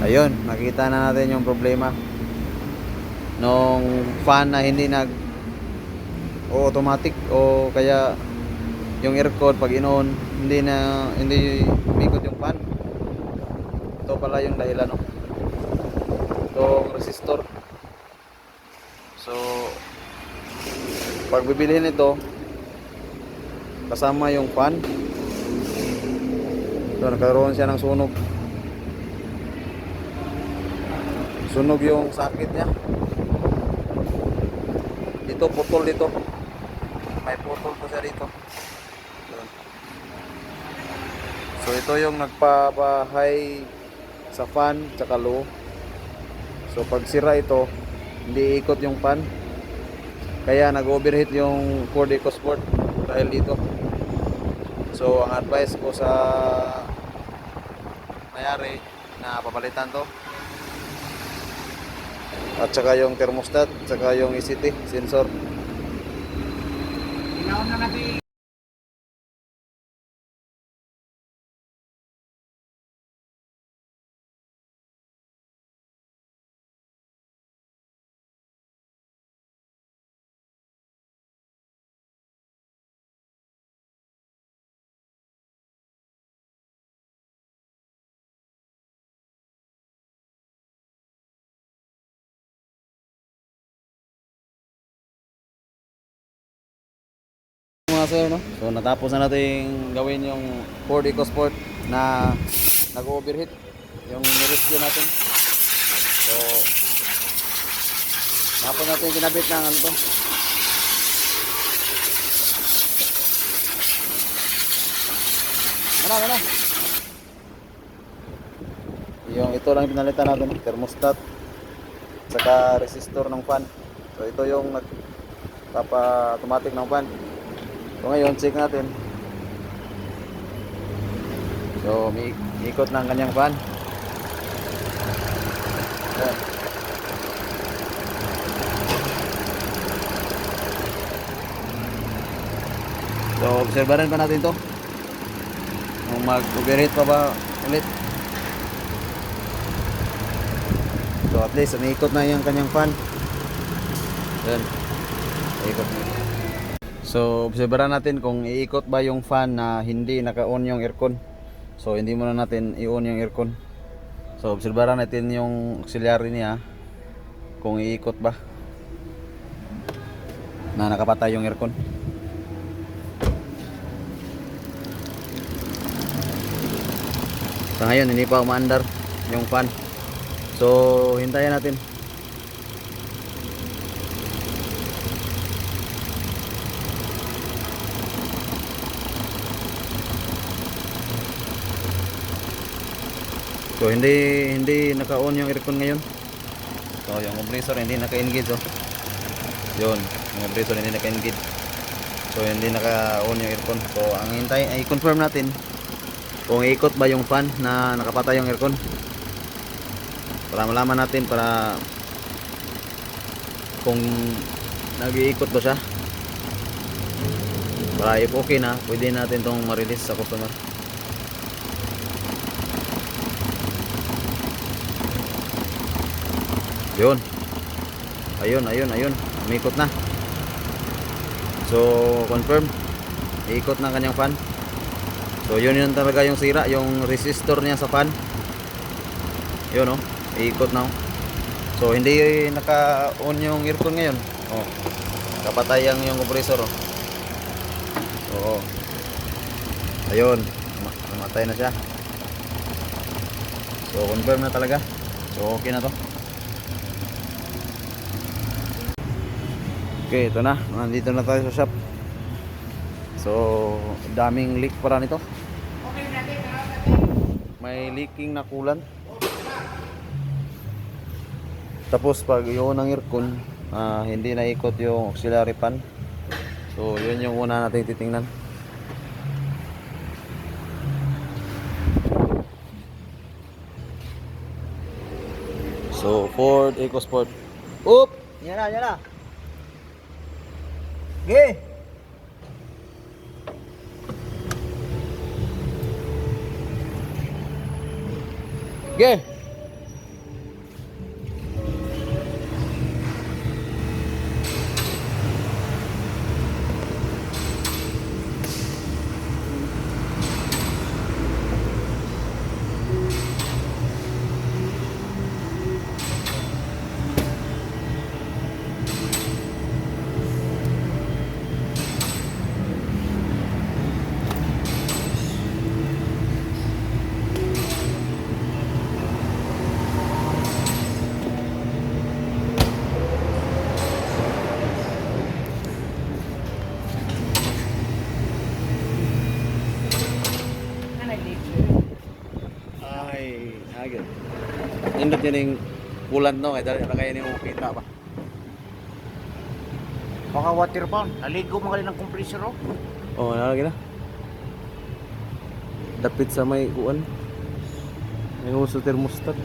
Ayun, nakita na natin yung problema nung fan na hindi nag o automatic o kaya yung aircon pag in-on hindi umikot yung fan. Ito pala yung dahilan, no? Itong resistor. So pag bibilihin ito kasama yung fan, so nagkaroon siya ng sunog yung sakit niya dito, putol dito, may putol po siya dito. So ito yung nagpabahay sa fan tsaka low. So pag sira ito, hindi ikot yung fan, kaya nag-overheat yung Ford EcoSport dahil dito. So ang advice ko sa mayari na papalitan to, at saka yung thermostat, saka yung ECT sensor. Inaon na natin. Mga sir, no? So natapos na natin gawin yung Ford EcoSport na nag-overheat, yung rescue natin. So tapos natin kinabit ng ano to, mana yung ito lang pinalitan natin, thermostat saka resistor ng fan. So ito yung nagpapa automatic ng fan. So ngayon check natin. So may ikot ng kanyang fan. Ayan. So obserbahan pa natin to kung mag-overheat pa ba ulit. So at least umiikot na yung kanyang fan. Ayan, iikot na. So obserbahan natin kung iikot ba yung fan na hindi naka-on yung aircon. So hindi muna natin i-on yung aircon. So obserbahan natin yung auxiliary niya kung iikot ba na nakapatay yung aircon. Sa ngayon hindi pa umaandar yung fan. So hintayin natin. So hindi naka-on yung aircon ngayon. So yung compressor hindi naka-engage, oh. Yun, yung compressor hindi naka-engage. So hindi naka-on yung aircon. So ang hintay ay confirm natin kung ikot ba yung fan na nakapatay yung aircon. Para malaman natin para kung nag-iikot ba siya. Para if okay na, pwede natin tong ma-release sa customer. Yun. Ayun. Umikot na. So, confirm. Iikot na kanyang fan. So, yun talaga yung sira. Yung resistor niya sa fan. Yun, oh. Iikot na, oh. So, hindi naka-on yung aircon ngayon. Oh. Nakapatay yung compressor, oh. Oo. Ayun. Namatay na siya. So, confirm na talaga. So, okay na to. Okay, ito na. Nandito na tayo sa shop. So, daming leak para nito. May leaking na coolant. Tapos pag yun ang aircon, hindi na ikot yung auxiliary fan. So, yun yung una natin titingnan. So, Ford EcoSport. Oop! Yan na. Okay. Okay. Nindot yun yung coolant no, kaya dali na kayo yung kita pa. Mga water pump. Naligo mo ng compressor oh. Oh, nalagay na. Dapit sa may kuan. May uso thermostat.